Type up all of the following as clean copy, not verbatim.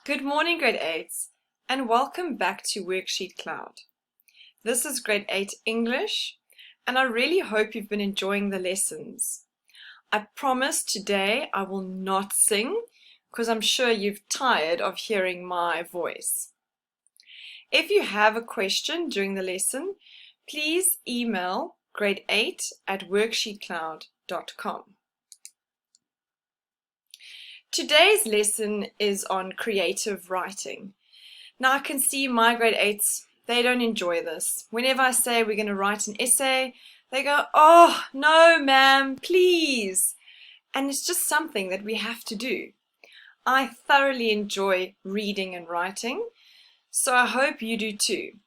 Good morning, grade 8s, and welcome back to WorksheetCloud. This is grade 8 English, and I really hope you've been enjoying the lessons. I promise today I will not sing, because I'm sure you're tired of hearing my voice. If you have a question during the lesson, please email grade8@worksheetcloud.com. Today's lesson is on creative writing. Now I can see my grade 8s, they don't enjoy this. Whenever I say we're going to write an essay, they go, "Oh, no ma'am, please." And it's just something that we have to do. I thoroughly enjoy reading and writing, so I hope you do too.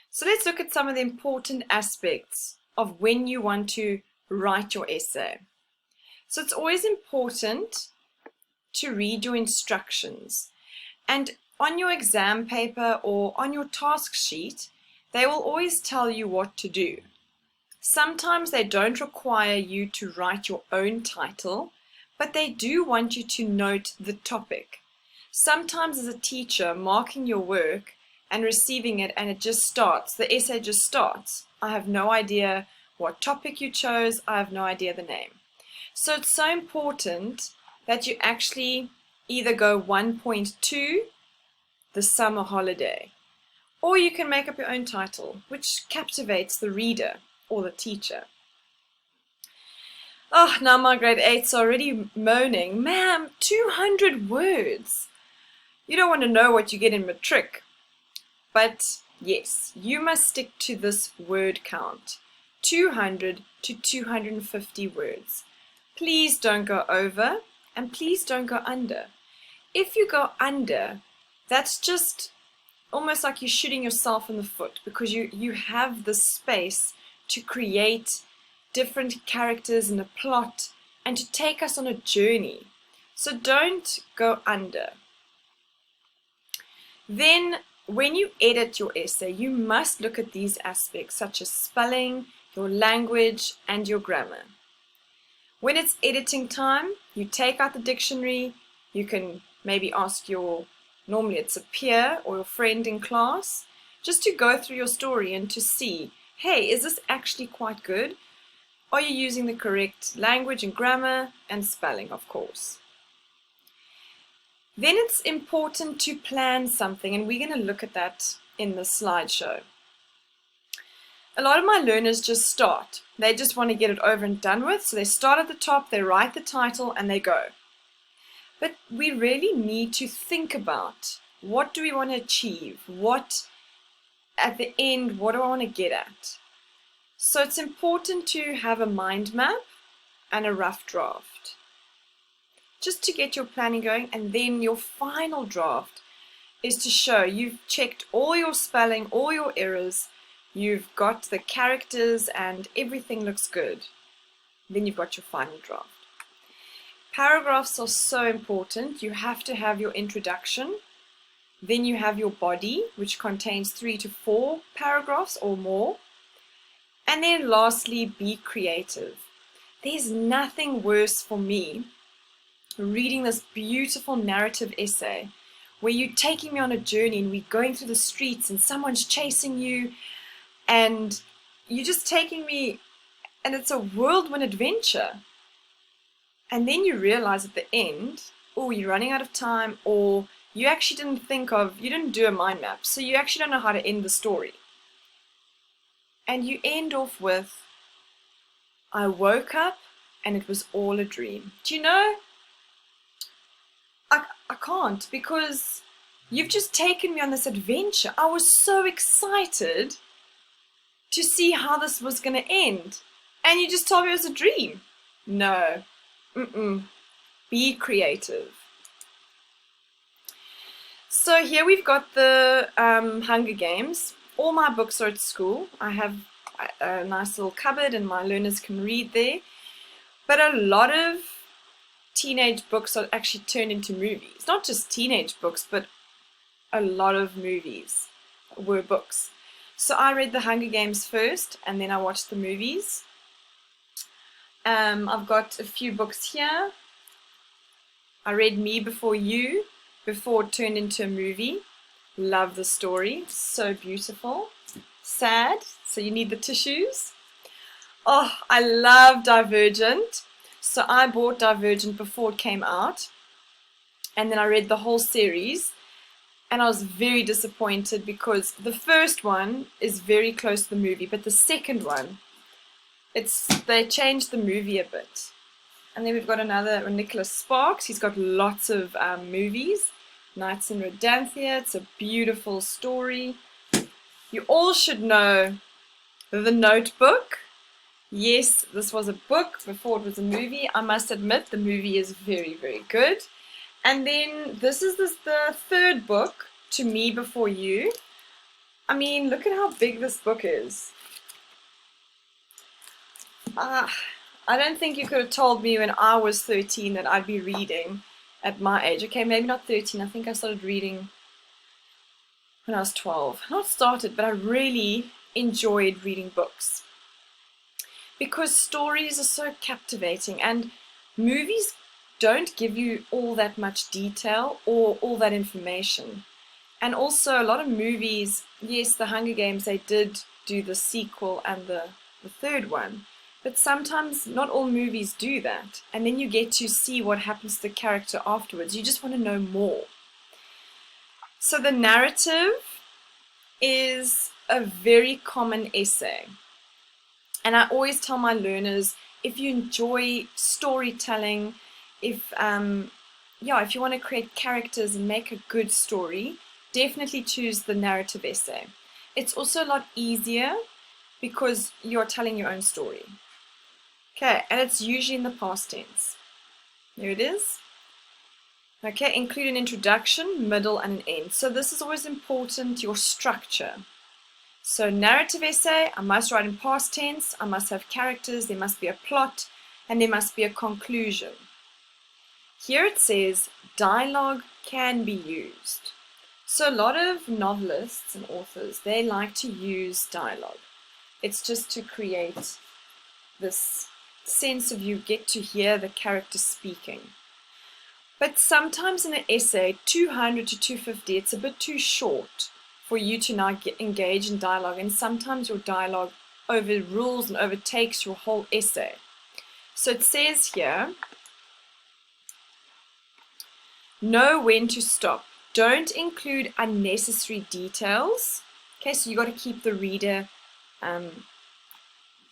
So let's look at some of the important aspects of when you want to write your essay. So it's always important to read your instructions, and on your exam paper or on your task sheet they will always tell you what to do. Sometimes they don't require you to write your own title, but they do want you to note the topic. Sometimes as a teacher, marking your work and receiving it and it just starts, the essay just starts. I have no idea what topic you chose, I have no idea the name. So it's so important that you actually either go 1.2, the summer holiday, or you can make up your own title, which captivates the reader or the teacher. Oh, now my grade 8s are already moaning, "Ma'am, 200 words. You don't want to know what you get in matric." But yes, you must stick to this word count, 200 to 250 words. Please don't go over. And please don't go under. If you go under, that's just almost like you're shooting yourself in the foot, because you have the space to create different characters and a plot and to take us on a journey. So don't go under. Then when you edit your essay, you must look at these aspects such as spelling, your language, and your grammar. When it's editing time, you take out the dictionary, you can maybe ask normally it's a peer or your friend in class, just to go through your story and to see, hey, is this actually quite good? Are you using the correct language and grammar and spelling, of course? Then it's important to plan something, and we're going to look at that in the slideshow. A lot of my learners just start. They just want to get it over and done with, so they start at the top, they write the title, and they go. But we really need to think about, what do we want to achieve? What, at the end, what do I want to get at? So it's important to have a mind map and a rough draft, just to get your planning going, and then your final draft is to show you've checked all your spelling, all your errors, you've got the characters and everything looks good. Then you've got your final draft. Paragraphs are so important. You have to have your introduction. Then you have your body, which contains 3 to 4 paragraphs or more. And then lastly, be creative. There's nothing worse for me reading this beautiful narrative essay where you're taking me on a journey and we're going through the streets and someone's chasing you, and you're just taking me, and it's a whirlwind adventure. And then you realize at the end, oh, you're running out of time, or you actually you didn't do a mind map, so you actually don't know how to end the story. And you end off with, "I woke up and it was all a dream." Do you know? I can't, because you've just taken me on this adventure. I was so excited to see how this was going to end, and you just told me it was a dream. No. Be creative. So here we've got the Hunger Games. All my books are at school. I have a nice little cupboard and my learners can read there. But a lot of teenage books are actually turned into movies. Not just teenage books, but a lot of movies were books. So I read the Hunger Games first, and then I watched the movies. I've got a few books here. I read Me Before You, before it turned into a movie. Love the story, so beautiful. Sad, so you need the tissues. Oh, I love Divergent. So I bought Divergent before it came out, and then I read the whole series, and I was very disappointed because the first one is very close to the movie, but the second one, they changed the movie a bit. And then we've got another, Nicholas Sparks. He's got lots of movies. Nights in Rodanthia. It's a beautiful story. You all should know The Notebook. Yes, this was a book before it was a movie. I must admit the movie is very, very good. And then this is the third book, To Me Before You. I mean, look at how big this book is. I don't think you could have told me when I was 13 that I'd be reading at my age. Okay, maybe not 13. I think I started reading when I was 12. Not started, but I really enjoyed reading books. Because stories are so captivating, and movies don't give you all that much detail or all that information. And also a lot of movies, yes, the Hunger Games, they did do the sequel and the third one. But sometimes not all movies do that. And then you get to see what happens to the character afterwards. You just want to know more. So the narrative is a very common essay. And I always tell my learners, if you enjoy storytelling, if you want to create characters and make a good story, definitely choose the narrative essay. It's also a lot easier because you're telling your own story. Okay, and it's usually in the past tense. There it is. Okay, include an introduction, middle, and an end. So this is always important, your structure. So narrative essay, I must write in past tense, I must have characters, there must be a plot, and there must be a conclusion. Here it says dialogue can be used. So a lot of novelists and authors, they like to use dialogue. It's just to create this sense of you get to hear the character speaking. But sometimes in an essay, 200 to 250, it's a bit too short for you to now engage in dialogue, and sometimes your dialogue overrules and overtakes your whole essay. So it says here, know when to stop. Don't include unnecessary details. Okay, so you got to keep the reader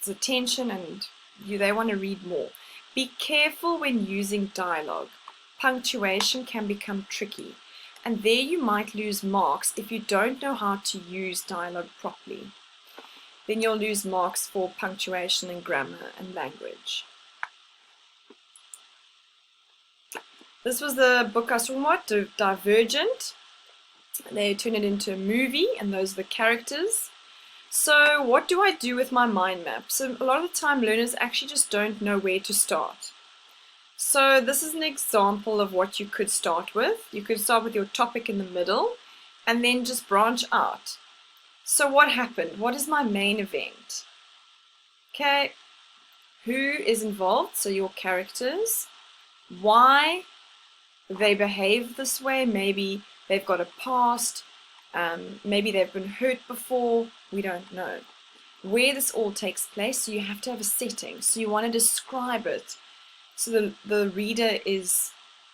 attention, and they want to read more. Be careful when using dialogue. Punctuation can become tricky, and there you might lose marks if you don't know how to use dialogue properly. Then you'll lose marks for punctuation and grammar and language. This was the book I was talking about, Divergent. They turned it into a movie, and those are the characters. So what do I do with my mind map? So a lot of the time learners actually just don't know where to start. So this is an example of what you could start with. You could start with your topic in the middle and then just branch out. So what happened? What is my main event? Okay, who is involved? So your characters. Why they behave this way? Maybe they've got a past. Maybe they've been hurt before. We don't know. Where this all takes place, so you have to have a setting. So you want to describe it so the reader is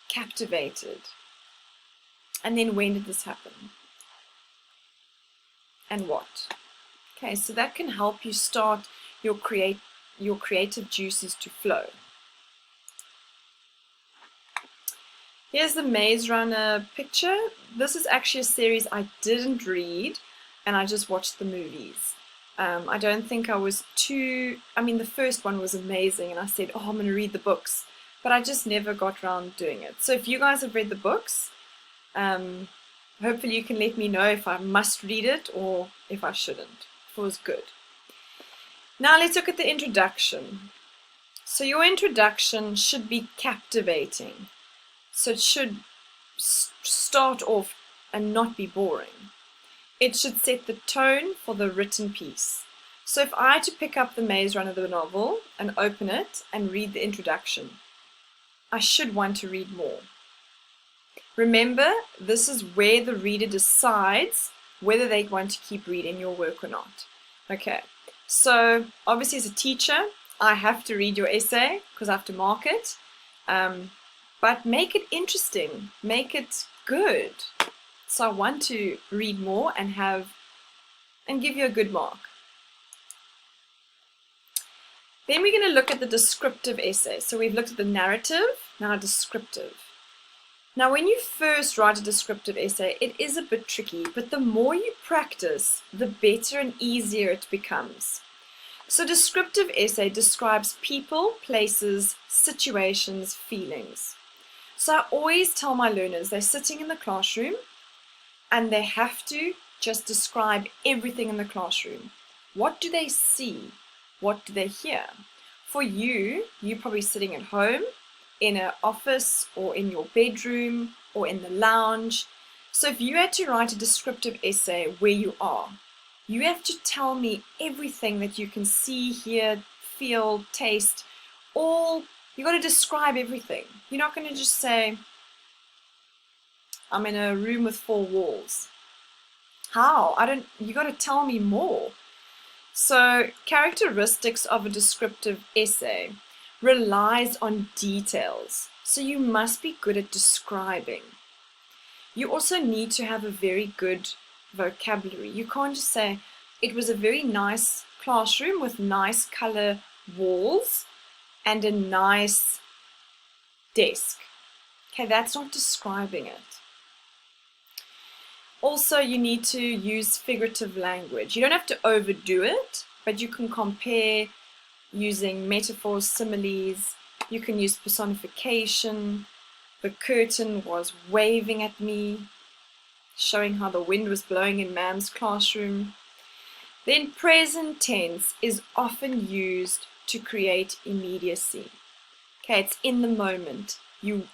captivated. And then when did this happen? And what? Okay, so that can help you start your creative juices to flow. Here's the Maze Runner picture. This is actually a series I didn't read, and I just watched the movies. I don't think I was the first one was amazing, and I said, oh, I'm going to read the books, but I just never got around doing it. So if you guys have read the books, hopefully you can let me know if I must read it or if I shouldn't, if it was good. Now let's look at the introduction. So your introduction should be captivating. So it should start off and not be boring. It should set the tone for the written piece. So if I had to pick up the Maze Runner, the novel, and open it and read the introduction, I should want to read more. Remember, this is where the reader decides whether they want to keep reading your work or not. Okay, so obviously as a teacher, I have to read your essay because I have to mark it, but make it interesting, make it good. So I want to read more and give you a good mark. Then we're going to look at the descriptive essay. So we've looked at the narrative, now descriptive. Now when you first write a descriptive essay, it is a bit tricky, but the more you practice, the better and easier it becomes. So descriptive essay describes people, places, situations, feelings. So I always tell my learners, they're sitting in the classroom and they have to just describe everything in the classroom. What do they see? What do they hear? For you, you're probably sitting at home, in an office, or in your bedroom, or in the lounge. So if you had to write a descriptive essay where you are, you have to tell me everything that you can see, hear, feel, taste, you got to describe everything. You're not going to just say, I'm in a room with 4 walls. How? You got to tell me more. So characteristics of a descriptive essay relies on details. So you must be good at describing. You also need to have a very good vocabulary. You can't just say, it was a very nice classroom with nice color walls and a nice desk. Okay, that's not describing it. Also, you need to use figurative language. You don't have to overdo it, but you can compare using metaphors, similes. You can use personification. The curtain was waving at me, showing how the wind was blowing in Mam's classroom. Then present tense is often used to create immediacy. Okay, it's in the moment.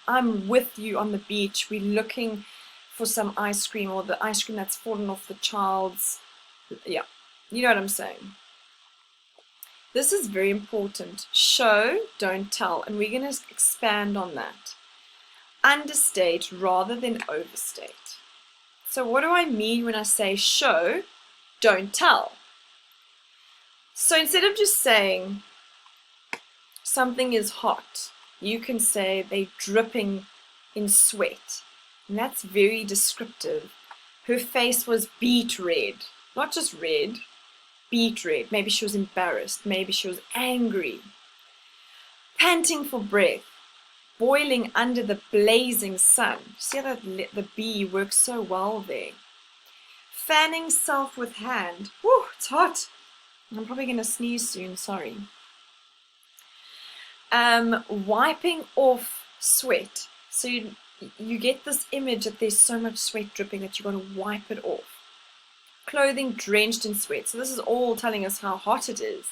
I'm with you on the beach. We're looking for some ice cream, or the ice cream that's fallen off the child's, you know what I'm saying. This is very important. Show, don't tell, and we're going to expand on that. Understate rather than overstate. So what do I mean when I say show, don't tell? So instead of just saying something is hot, you can say they're dripping in sweat. And that's very descriptive. Her face was beet red. Not just red, beet red. Maybe she was embarrassed. Maybe she was angry. Panting for breath. Boiling under the blazing sun. See how the bee works so well there. Fanning self with hand. Whew, it's hot. I'm probably going to sneeze soon, sorry. Wiping off sweat. So you get this image that there's so much sweat dripping that you've got to wipe it off. Clothing drenched in sweat. So this is all telling us how hot it is.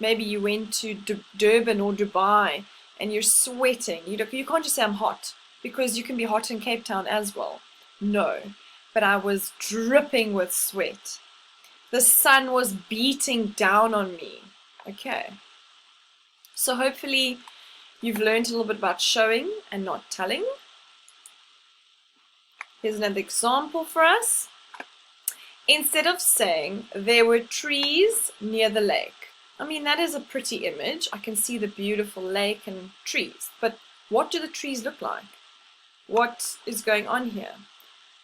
Maybe you went to Durban or Dubai and you're sweating. You can't just say I'm hot, because you can be hot in Cape Town as well. No, but I was dripping with sweat. The sun was beating down on me. Okay. So hopefully you've learned a little bit about showing and not telling. Here's another example for us. Instead of saying there were trees near the lake. I mean, that is a pretty image. I can see the beautiful lake and trees. But what do the trees look like? What is going on here?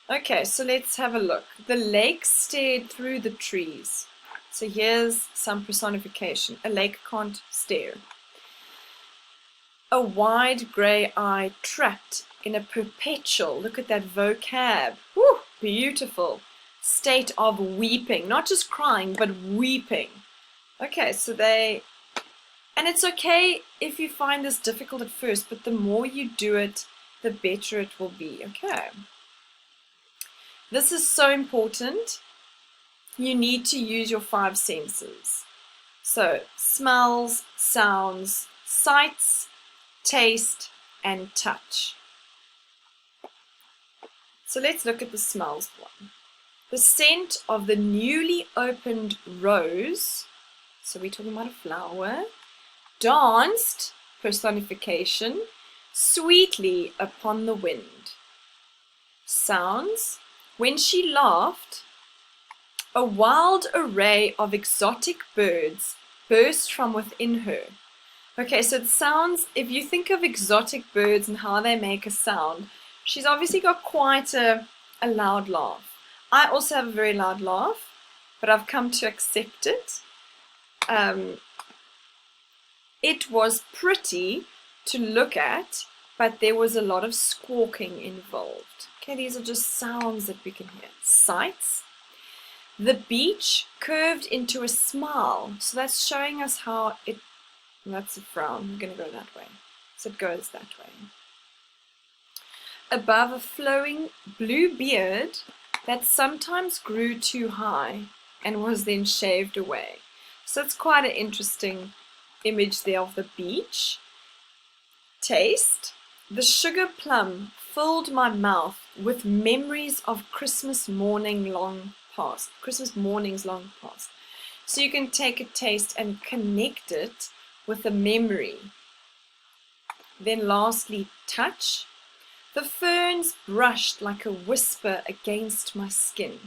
Okay, so let's have a look. The lake stared through the trees. So here's some personification. A lake can't stare. A wide grey eye trapped in a perpetual, look at that vocab, whew, beautiful, state of weeping, not just crying, but weeping. Okay, and it's okay if you find this difficult at first, but the more you do it, the better it will be. Okay. This is so important. You need to use your 5 senses. So, smells, sounds, sights, taste, and touch. So let's look at the smells one. The scent of the newly opened rose, so we're talking about a flower, danced, personification, sweetly upon the wind. Sounds. When she laughed, a wild array of exotic birds burst from within her. Okay, so it sounds, if you think of exotic birds and how they make a sound, she's obviously got quite a loud laugh. I also have a very loud laugh, but I've come to accept it. It was pretty to look at, but there was a lot of squawking involved. Okay, these are just sounds that we can hear. Sights. The beach curved into a smile. So that's showing us how it, that's a frown. We're going to go that way. So it goes that way. Above a flowing blue beard that sometimes grew too high and was then shaved away. So it's quite an interesting image there of the beach. Taste. The sugar plum filled my mouth with memories of Christmas morning long past. Christmas mornings long past. So you can take a taste and connect it with a memory. Then lastly, touch. The ferns brushed like a whisper against my skin.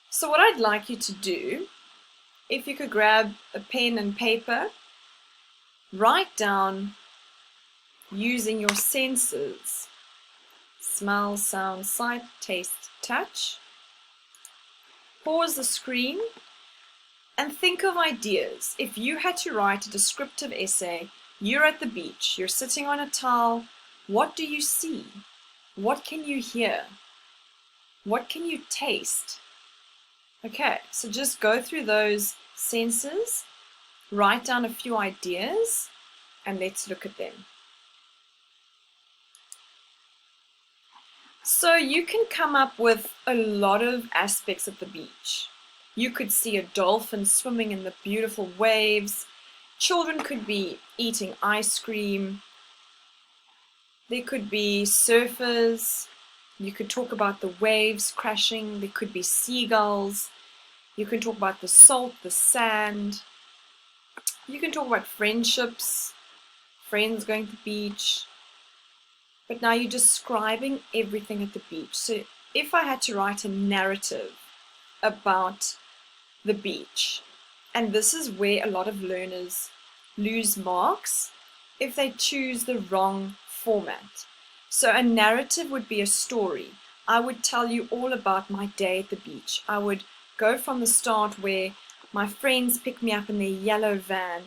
So what I'd like you to do, if you could grab a pen and paper, write down using your senses, smell, sound, sight, taste, touch. Pause the screen and think of ideas. If you had to write a descriptive essay, you're at the beach, you're sitting on a towel, what do you see? What can you hear? What can you taste? Okay, so just go through those senses, write down a few ideas, and let's look at them. So you can come up with a lot of aspects of the beach. You could see a dolphin swimming in the beautiful waves. Children could be eating ice cream. There could be surfers. You could talk about the waves crashing. There could be seagulls. You can talk about the salt, the sand. You can talk about friendships, friends going to the beach. But now you're describing everything at the beach. So if I had to write a narrative about the beach, and this is where a lot of learners lose marks if they choose the wrong format. So a narrative would be a story. I would tell you all about my day at the beach. I would go from the start where my friends pick me up in their yellow van,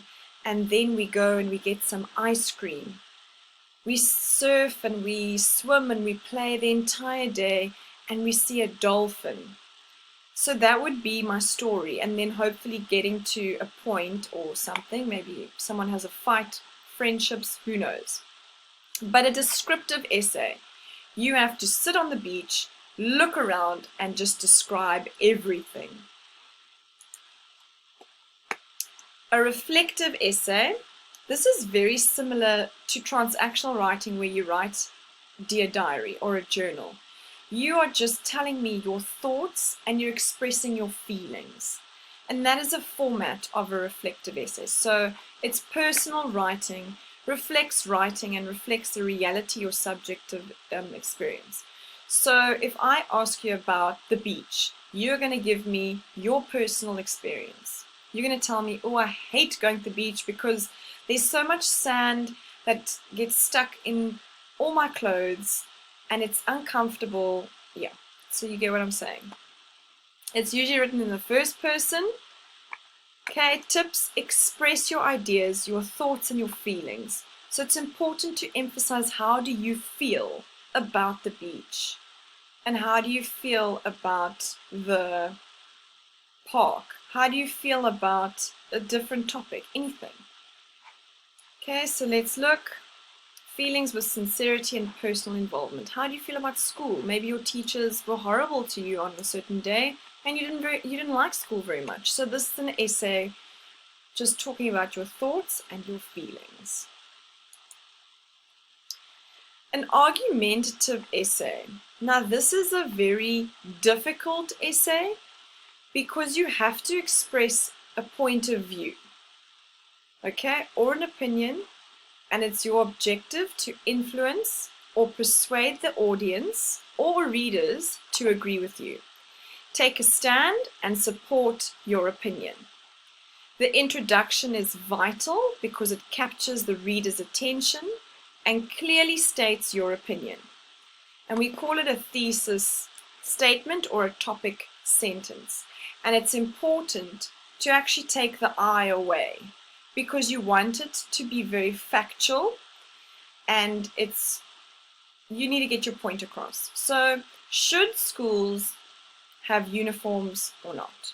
and then we go and we get some ice cream. We surf and we swim and we play the entire day, and we see a dolphin. So that would be my story, and then hopefully getting to a point or something. Maybe someone has a fight, friendships, who knows. But a descriptive essay, you have to sit on the beach, look around, and just describe everything. A reflective essay, this is very similar to transactional writing, where you write Dear Diary or a journal. You are just telling me your thoughts and you're expressing your feelings. And that is a format of a reflective essay. So it's personal writing, reflects writing, and reflects the reality or subjective experience. So if I ask you about the beach, you're going to give me your personal experience. You're going to tell me, oh, I hate going to the beach because there's so much sand that gets stuck in all my clothes and it's uncomfortable. Yeah, so you get what I'm saying. It's usually written in the first person. Okay, tips, express your ideas, your thoughts, and your feelings. So it's important to emphasize, how do you feel about the beach? And how do you feel about the park? How do you feel about a different topic? Anything. Okay, so let's look. Feelings with sincerity and personal involvement. How do you feel about school? Maybe your teachers were horrible to you on a certain day and you didn't like school very much. So this is an essay just talking about your thoughts and your feelings. An argumentative essay. Now this is a very difficult essay because you have to express a point of view, okay, or an opinion, and it's your objective to influence or persuade the audience or readers to agree with you. Take a stand and support your opinion. The introduction is vital because it captures the reader's attention and clearly states your opinion. And we call it a thesis statement or a topic sentence. And it's important to actually take the I away because you want it to be very factual and you need to get your point across. So, should schools have uniforms or not?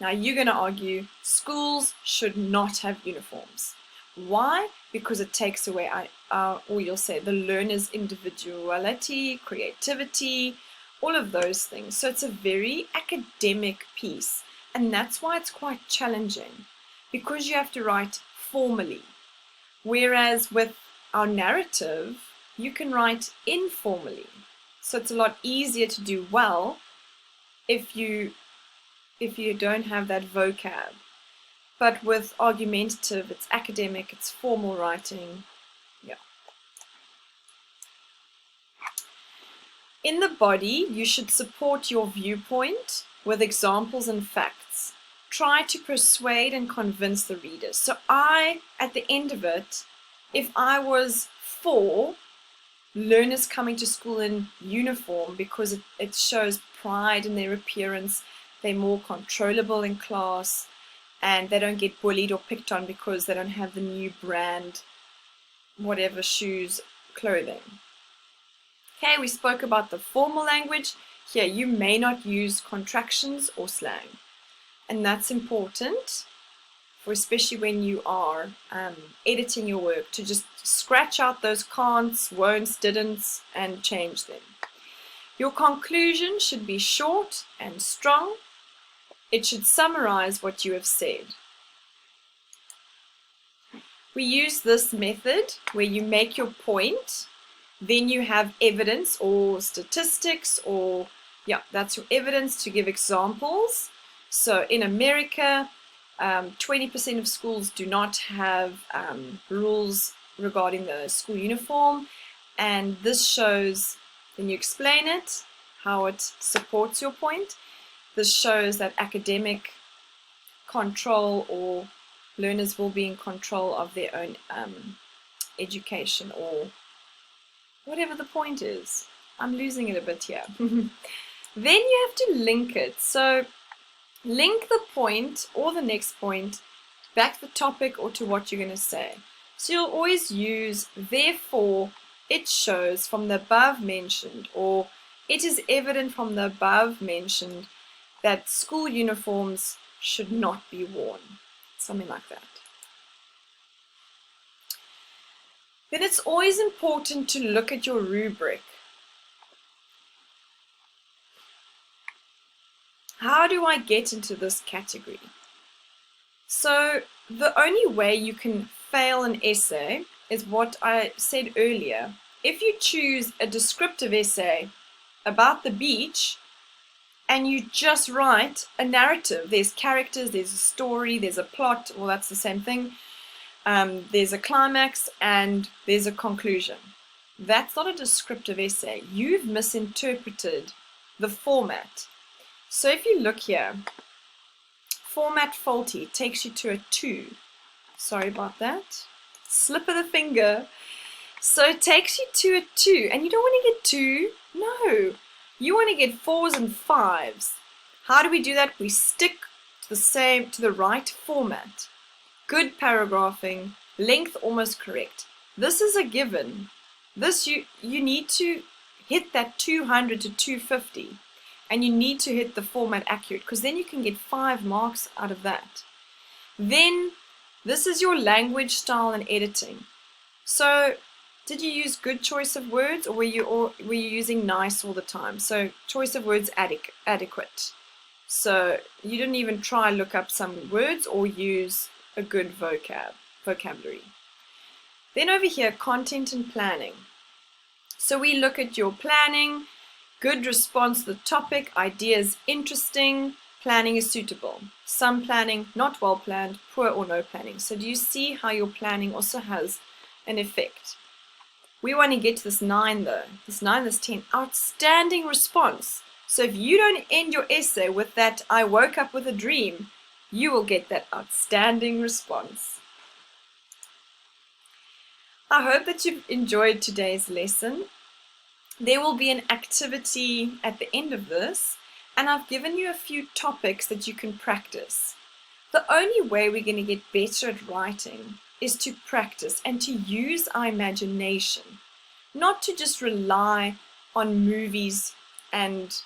Now, you're going to argue schools should not have uniforms. Why? Because it takes away, or you'll say, the learner's individuality, creativity, all of those things. So it's a very academic piece, and that's why it's quite challenging, because you have to write formally. Whereas with our narrative, you can write informally. So it's a lot easier to do well if you don't have that vocab. But with argumentative, it's academic, it's formal writing. Yeah. In the body, you should support your viewpoint with examples and facts. Try to persuade and convince the readers. So at the end of it, if I was for learners coming to school in uniform because it shows pride in their appearance, they're more controllable in class, and they don't get bullied or picked on because they don't have the new brand, whatever, shoes, clothing. Okay, we spoke about the formal language. Here, you may not use contractions or slang. And that's important, especially when you are editing your work, to just scratch out those can'ts, won'ts, didn'ts, and change them. Your conclusion should be short and strong. It should summarize what you have said. We use this method where you make your point, then you have evidence or statistics, or that's your evidence to give examples. So in America, 20% of schools do not have rules regarding the school uniform, and this shows, then you explain it, how it supports your point. This shows that academic control, or learners will be in control of their own education, or whatever the point is. I'm losing it a bit here. Then you have to link it. So link the point or the next point back to the topic or to what you're going to say. So you'll always use, therefore, it shows from the above mentioned, or it is evident from the above mentioned that school uniforms should not be worn. Something like that. Then it's always important to look at your rubric. How do I get into this category? So the only way you can fail an essay is what I said earlier. If you choose a descriptive essay about the beach and you just write a narrative, there's characters, there's a story, there's a plot, well, that's the same thing. There's a climax and there's a conclusion. That's not a descriptive essay. You've misinterpreted the format. So if you look here, format faulty takes you to a 2. Sorry about that. Slip of the finger. So it takes you to a 2, and you don't want to get 2. No, you want to get 4s and 5s. How do we do that? We stick to the right format. Good paragraphing, length almost correct. This is a given. This you need to hit that 200 to 250, and you need to hit the format accurate, because then you can get 5 marks out of that. Then this is your language style and editing. So did you use good choice of words, or were you using nice all the time? So choice of words adequate. So you didn't even try look up some words or use a good vocabulary. Then over here, content and planning. So we look at your planning, good response to the topic, ideas interesting, planning is suitable. Some planning, not well planned, poor or no planning. So do you see how your planning also has an effect. We want to get to this 9 though. This 9, this 10. Outstanding response. So if you don't end your essay with that, I woke up with a dream, you will get that outstanding response. I hope that you've enjoyed today's lesson. There will be an activity at the end of this, and I've given you a few topics that you can practice. The only way we're going to get better at writing is to practice and to use our imagination, not to just rely on movies and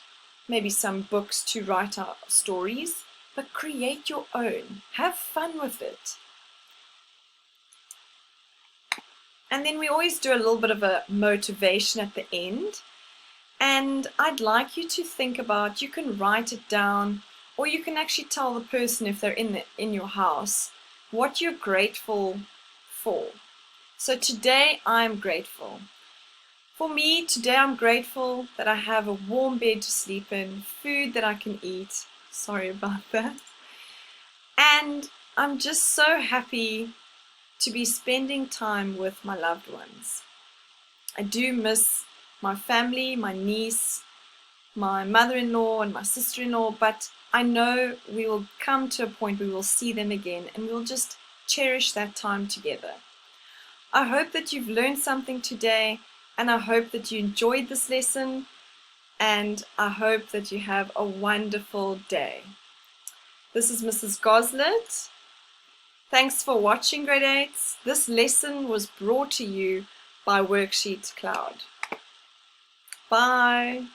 maybe some books to write our stories, but create your own. Have fun with it. And then we always do a little bit of a motivation at the end. And I'd like you to think about, you can write it down, or you can actually tell the person if they're in your house what you're grateful for. So today I'm grateful. For me, today I'm grateful that I have a warm bed to sleep in, food that I can eat. Sorry about that. And I'm just so happy to be spending time with my loved ones. I do miss my family, my niece, my mother-in-law and my sister-in-law, but I know we will come to a point where we will see them again and we'll just cherish that time together. I hope that you've learned something today, and I hope that you enjoyed this lesson, and I hope that you have a wonderful day. This is Mrs. Goslet. Thanks for watching, Grade 8s. This lesson was brought to you by WorksheetCloud. Bye.